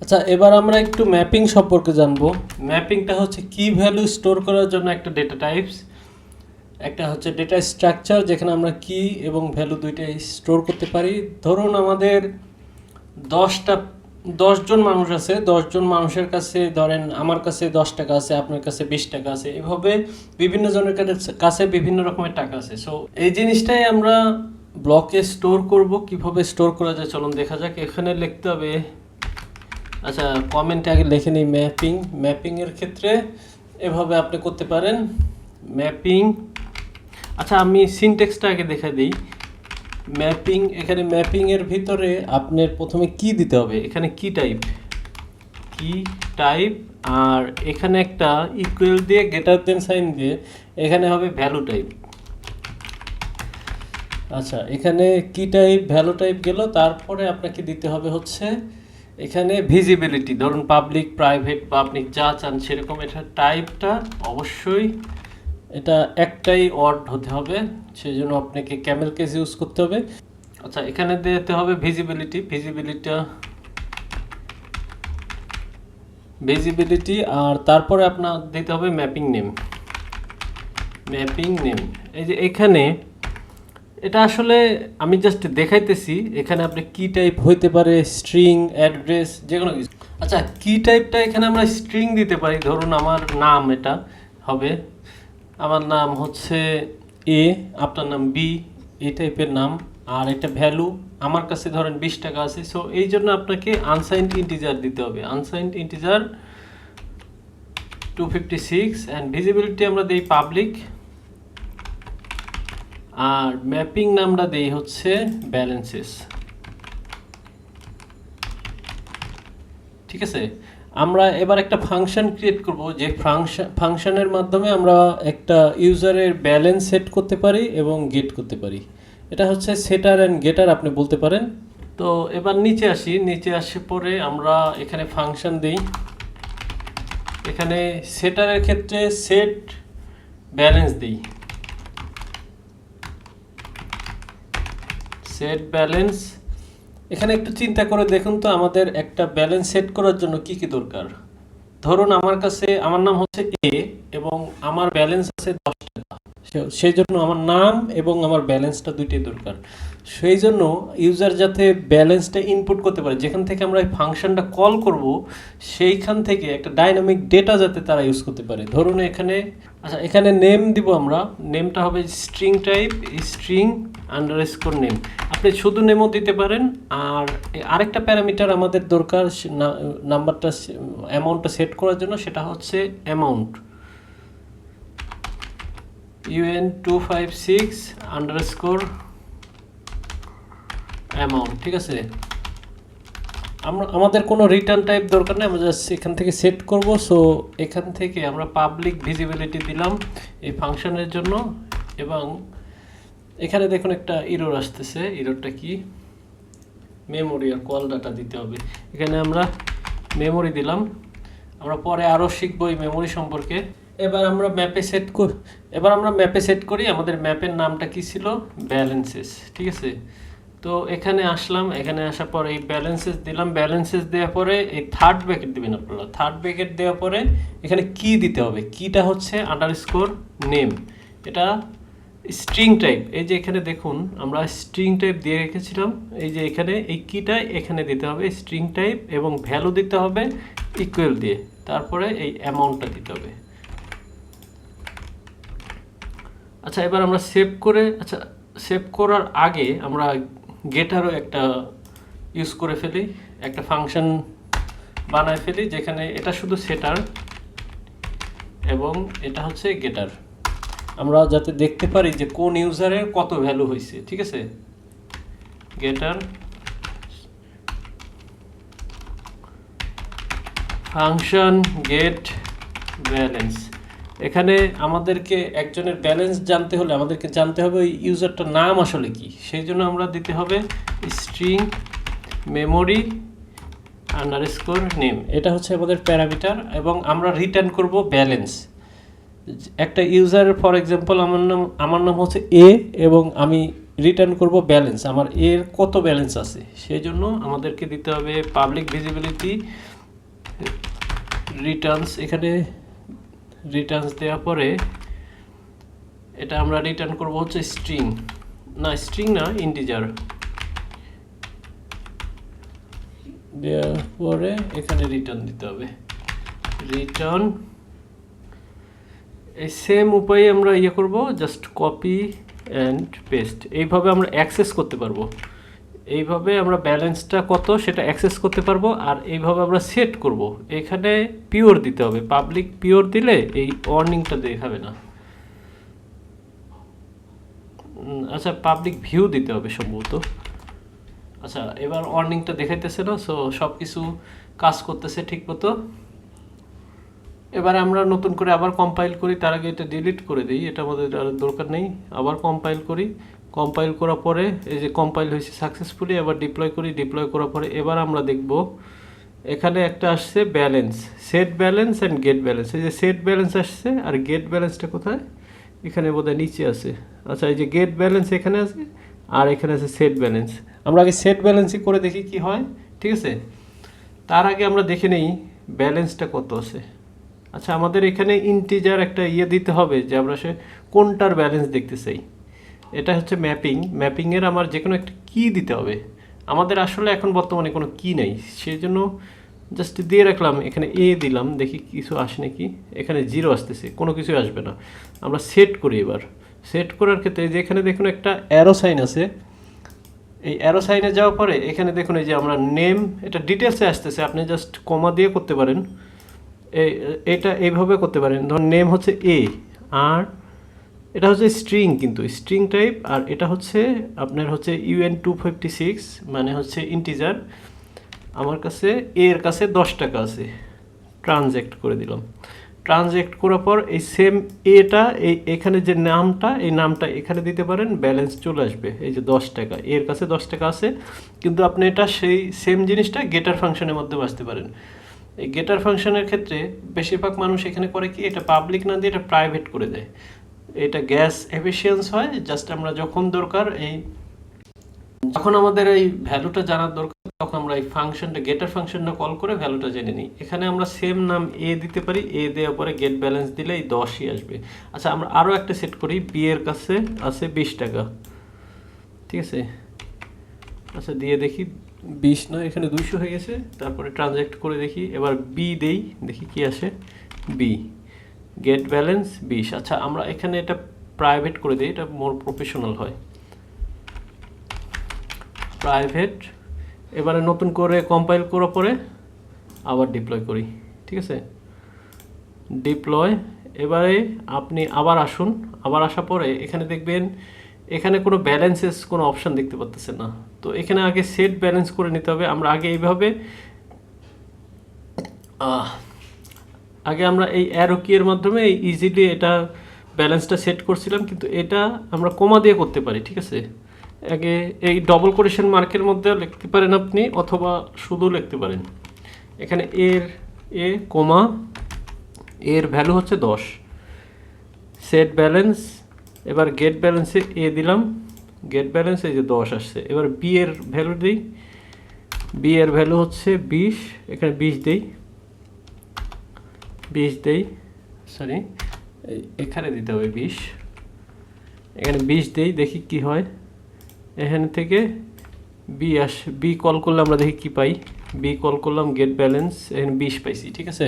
আচ্ছা, এবার আমরা একটু ম্যাপিং সম্পর্কে জানবো। ম্যাপিংটা হচ্ছে কি ভ্যালু স্টোর করার জন্য একটা ডেটা টাইপস, একটা হচ্ছে ডেটা স্ট্রাকচার যেখানে আমরা কি এবং ভ্যালু দুইটাই স্টোর করতে পারি। ধরুন আমাদের 10টা 10জন মানুষ আছে, 10জন মানুষের কাছে ধরেন আমার কাছে 10 টাকা আছে, আপনার কাছে 20 টাকা আছে, এভাবে বিভিন্ন জনের কাছে বিভিন্ন রকমের টাকা আছে। সো এই জিনিসটাই আমরা ব্লকে স্টোর করব। কিভাবে স্টোর করা যায় চলুন দেখা যাক। এখানে লিখতে হবে, আচ্ছা কমেন্টে আগে লিখে নিই ম্যাপিংয়ের ক্ষেত্রে এভাবে আপনি করতে পারেন ম্যাপিং। আচ্ছা আমি সিনটেক্সটা আগে দেখা দিই। ম্যাপিং, এখানে ম্যাপিংয়ের ভিতরে আপনার প্রথমে কি দিতে হবে, এখানে কি টাইপ আর এখানে একটা ইকুয়াল দিয়ে গ্রেটার দেন সাইন দিয়ে এখানে হবে ভ্যালু টাইপ। আচ্ছা এখানে কি টাইপ ভ্যালু টাইপ গেল, তারপরে আপনাকে দিতে হবে হচ্ছে এখানে ভিজিবিলিটি, ধরুন পাবলিক প্রাইভেট বা আপনি যা চান সেরকম। এটা টাইপটা অবশ্যই এটা একটাই ওয়ার্ড হতে হবে, সেই জন্য আপনাকে ক্যামেল কেস ইউজ করতে হবে। আচ্ছা এখানে দিতে হবে ভিজিবিলিটি আর তারপরে আপনার দিতে হবে ম্যাপিং নেম। এই যে এখানে এটা আসলে আমি জাস্ট দেখাইতেছি, এখানে আপনি কি টাইপ হইতে পারে, স্ট্রিং, অ্যাড্রেস, যে কোনো কিছু। আচ্ছা কি টাইপটা এখানে আমরা স্ট্রিং দিতে পারি। ধরুন আমার নাম, এটা হবে আমার নাম হচ্ছে এ, আপনার নাম বি, এই টাইপের নাম। আর একটা ভ্যালু আমার কাছে ধরেন 20 টাকা আছে, সো এই জন্য আপনাকে আনসাইন্ড ইন্টিজার দিতে হবে, আনসাইন্ড ইন্টিজার 256। অ্যান্ড ভিজিবিলিটি আমরা দিই পাবলিক, আর ম্যাপিং নামটা দেই হচ্ছে ব্যালেন্সেস। ঠিক আছে, আমরা এবার একটা ফাংশন ক্রিয়েট করব, যে ফাংশনের মাধ্যমে আমরা একটা ইউজারের ব্যালেন্স সেট করতে পারি এবং গেট করতে পারি। এটা হচ্ছে সেটার অ্যান্ড গেটার আপনি বলতে পারেন। তো এবার নিচে আসি পরে আমরা এখানে ফাংশন দিই। এখানে সেটারের ক্ষেত্রে সেট ব্যালেন্স দিই, সেট ব্যালেন্স। এখানে একটু চিন্তা করে দেখুন তো আমাদের একটা ব্যালেন্স সেট করার জন্য কি কি দরকার। ধরুন আমার নাম হচ্ছে এ এবং আমার ব্যালেন্স আছে 10 টাকা, সেই জন্য আমার নাম এবং আমার ব্যালেন্সটা দুইটাই দরকার। সেই জন্য ইউজার যাতে ব্যালেন্সটা ইনপুট করতে পারে, যেখান থেকে আমরা এই ফাংশনটা কল করব সেইখান থেকে একটা ডাইনামিক ডেটা যাতে তারা ইউজ করতে পারে। ধরুন এখানে নেম দিব, আমরা নেমটা হবে string type, string underscore name. আপনি শুধু নেমও দিতে পারেন। আর আরেকটা প্যারামিটার আমাদের দরকার নাম্বারটা অ্যামাউন্টটা সেট করার জন্য, সেটা হচ্ছে অ্যামাউন্ট, UN256 আন্ডারস্কোর অ্যামাউন্ট। ঠিক আছে, আমাদের কোনো রিটার্ন টাইপ দরকার নেই, আমরা জাস্ট এখান থেকে সেট করব। সো এখান থেকে আমরা পাবলিক ভিজিবিলিটি দিলাম এই ফাংশনের জন্য। এবং এখানে দেখুন একটা ইরর আসতেছে, ইররটা কি, মেমোরি আর কল ডাটা দিতে হবে। এখানে আমরা মেমোরি দিলাম, আমরা পরে আরও শিখবো এই মেমোরি সম্পর্কে। এবার আমরা ম্যাপে সেট করি। আমাদের ম্যাপের নামটা কি ছিল, ব্যালেন্সেস। ঠিক আছে, তো এখানে আসলাম, এখানে আসার পর এই ব্যালেন্সেস দিলাম। ব্যালেন্সেস দেওয়ার পরে এই থার্ড ব্র্যাকেট দিবেন আপনারা। থার্ড ব্র্যাকেট দেওয়ার পরে এখানে কি দিতে হবে, কিটা হচ্ছে আন্ডারস্কোর নেম, এটা স্ট্রিং টাইপ। এই যে এখানে দেখুন আমরা স্ট্রিং টাইপ দিয়ে রেখেছিলাম, এই যে এখানে এই কিটা এখানে দিতে হবে স্ট্রিং টাইপ, এবং ভ্যালু দিতে হবে ইকুয়াল দিয়ে, তারপরে এই অ্যামাউন্টটা দিতে হবে। আচ্ছা এবার আমরা সেভ করার আগে আমরা গেটারও একটা ইউজ করে ফেলি, একটা ফাংশন বানায় ফেলি, যেখানে এটা শুধু সেটার এবং এটা হচ্ছে গেটার, আমরা যাতে দেখতে পারি যে কোন ইউজারের কত ভ্যালু হয়েছে। ঠিক আছে, গেটার ফাংশন গেট ব্যালেন্স। এখানে আমাদেরকে একজনের ব্যালেন্স জানতে হলে আমাদেরকে জানতে হবে ওই ইউজারটার নাম আসলে কি, সেই জন্য আমরা দিতে হবে স্ট্রিং মেমোরি আন্ডারস্কোর নেম। এটা হচ্ছে আমাদের প্যারামিটার, এবং আমরা রিটার্ন করব ব্যালেন্স। একটা ইউজারের ফর এক্সাম্পল আমার নাম হচ্ছে এ এবং আমি রিটার্ন করব ব্যালেন্স, আমার এর কত ব্যালেন্স আছে, সেই জন্য আমাদেরকে দিতে হবে পাবলিক ভিজিবিলিটি রিটার্নস। এখানে রিটার্নস দেওয়ার পরে এটা আমরা রিটার্ন করব হচ্ছে স্ট্রিং না ইন্টিজার দেওয়ার পরে এখানে রিটার্ন দিতে হবে রিটার্ন। এই সেম উপায়ে আমরা করব, জাস্ট কপি অ্যান্ড পেস্ট। এইভাবে আমরা অ্যাক্সেস করতে পারবো, এইভাবে আমরা ব্যালেন্সটা কত সেটা অ্যাক্সেস করতে পারবো। আর এইভাবে আমরা সেট করব। এখানে পিওর দিতে হবে, পাবলিক পিওর দিলে এই ওয়ার্নিংটা দেখাবে না। আচ্ছা, পাবলিক ভিউ দিতে হবে সম্ভবত। আচ্ছা, এবার ওয়ার্নিংটা দেখাইতেছে না, সো সব কিছু কাজ করতেছে ঠিক মতো। এবার আমরা নতুন করে আবার কম্পাইল করি, তার আগে এটা ডিলিট করে দিই, এটা আমাদের আর দরকার নেই। আবার কম্পাইল করি, কম্পাইল করার পরে এই যে কম্পাইল হয়েছে সাকসেসফুলি, আবার ডিপ্লয় করি, ডিপ্লয় করার পরে এবার আমরা দেখব এখানে একটা আসছে balance, set balance and get balance. এই যে সেট ব্যালেন্স আসছে, আর গেট ব্যালেন্সটা কোথায়, এখানে বোধহয় নিচে আছে। আচ্ছা, এই যে গেট ব্যালেন্স এখানে আছে, আর এখানে আছে সেট ব্যালেন্স। আমরা আগে সেট ব্যালেন্সই করে দেখি কি হয়, ঠিক আছে? তার আগে আমরা দেখে নেই ব্যালেন্সটা কত আছে। আচ্ছা, আমাদের এখানে ইন্টিজার একটা দিতে হবে যে আমরা কোনটার ব্যালেন্স দেখতে চাই। এটা হচ্ছে ম্যাপিংয়ের আমার যে কোনো একটা কি দিতে হবে। আমাদের আসলে এখন বর্তমানে কোনো কি নেই, সেই জন্য জাস্ট দিয়ে রাখলাম, এখানে দিলাম, দেখি কিছু আসে নাকি। এখানে 0 আসতেছে, কোনো কিছুই আসবে না। আমরা সেট করি। এবার সেট করার ক্ষেত্রে যে এখানে দেখুন একটা অ্যারো সাইন আছে, এই অ্যারো সাইনে যাওয়ার পরে এখানে দেখুন এই যে আমরা নেম, এটা ডিটেলসে আসতেছে, আপনি জাস্ট কমা দিয়ে করতে পারেন। এটা এইভাবে করতে পারেন। ধরুন নেম হচ্ছে আর এটা হচ্ছে স্ট্রিং, কিন্তু স্ট্রিং টাইপ। আর এটা হচ্ছে আপনার হচ্ছে UN256, মানে হচ্ছে ইন্টিজার। আমার কাছে এর কাছে 10 টাকা আছে, ট্রানজ্যাক্ট করে দিলাম। ট্রানজ্যাক্ট করার পর এই সেম এখানে যে নামটা, এই নামটা এখানে দিতে পারেন, ব্যালেন্স চলে আসবে। এই যে 10 টাকা, এর কাছে 10 টাকা আছে, কিন্তু আপনি এটা সেই সেম জিনিসটা গেটার ফাংশনের মধ্যে আসতে পারেন। এই গেটার ফাংশনের ক্ষেত্রে বেশিরভাগ মানুষ এখানে করে কি, এটা পাবলিক না দিয়ে এটা প্রাইভেট করে দেয়। এটা গ্যাস এফিসিয়েন্স হয়। জাস্ট আমরা যখন দরকার, যখন আমাদের এই ভ্যালুটা জানার দরকার, তখন আমরা এই ফাংশনটা গেটার ফাংশনটা কল করে ভ্যালুটা জেনে নিই। এখানে আমরা সেম নাম দিতে পারি, দেওয়ার পরে গেট ব্যালেন্স দিলে এই 10ই আসবে। আচ্ছা, আমরা আরও একটা সেট করি, এর কাছে আছে 20 টাকা, ঠিক আছে? আচ্ছা, দিয়ে দেখি 20 না, এখানে 200 হয়ে গেছে। তারপরে ট্রানজ্যাক্ট করে দেখি, এবার দেই, দেখি কি আসে। Get balance 20। আচ্ছা, আমরা এখানে এটা প্রাইভেট করে দিই, এটা মোর প্রফেশনাল হয়, প্রাইভেট। এবারে নতুন করে কম্পাইল করার পরে আবার ডিপ্লয় করি, ঠিক আছে? ডিপ্লয়। এবারে আপনি আবার আসুন, আবার আসার পরে এখানে দেখবেন এখানে কোনো ব্যালেন্সেস কোনো অপশান দেখতে পাচ্ছেন না। তো এখানে আগে সেট ব্যালেন্স করে নিতে হবে। আমরা আগে এইভাবে আমরা এই অ্যারো কি এর মাধ্যমে ইজিলি এটা ব্যালেন্সটা সেট করছিলাম, কিন্তু এটা আমরা কমা দিয়ে করতে পারি, ঠিক আছে? আগে এই ডবল কোটেশন মার্কের মধ্যে লিখতে পারেন আপনি, অথবা শুধু লিখতে পারেন। এখানে কমা এর ভ্যালু হচ্ছে 10, সেট ব্যালেন্স। এবার গেট ব্যালেন্সে দিলাম, গেট ব্যালেন্স এই যে 10 আসছে। এবার এর ভ্যালু দিই, এর ভ্যালু হচ্ছে 20, এখানে 20 দেই, সরি এখানে দিতে হবে 20, এখানে 20 দেই, দেখি কি হয়। এখান থেকে বি কল করলে আমরা দেখি কি পাই। কল করলাম, গেট ব্যালেন্স, এখানে 20 পাইছি, ঠিক আছে?